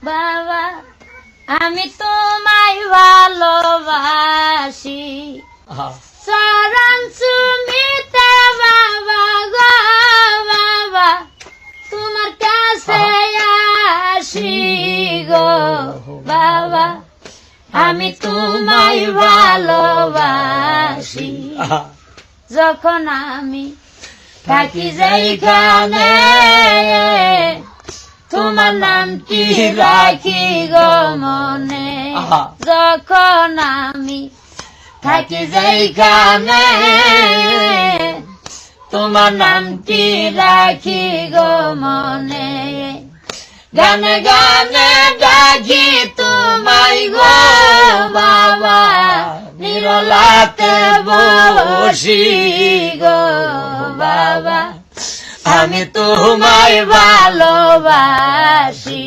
বাবা আমি তোমায় ভালোবাসি চরণ চুমিতে বাবা গো বাবা তোমার কাছে আসি গো বাবা আমি তোমায় ভালোবাসি যখন আমি থাকি যেখানে তোমার নামটি রাখি গো মনে যখন আমি থাকি যেখানে তোমার নামটি রাখি গো মনে গানে গানে ডাকি তোমায় গো বাবা নিরলাতে বসি গো বাবা আমি তোমায় ভালোবাসি।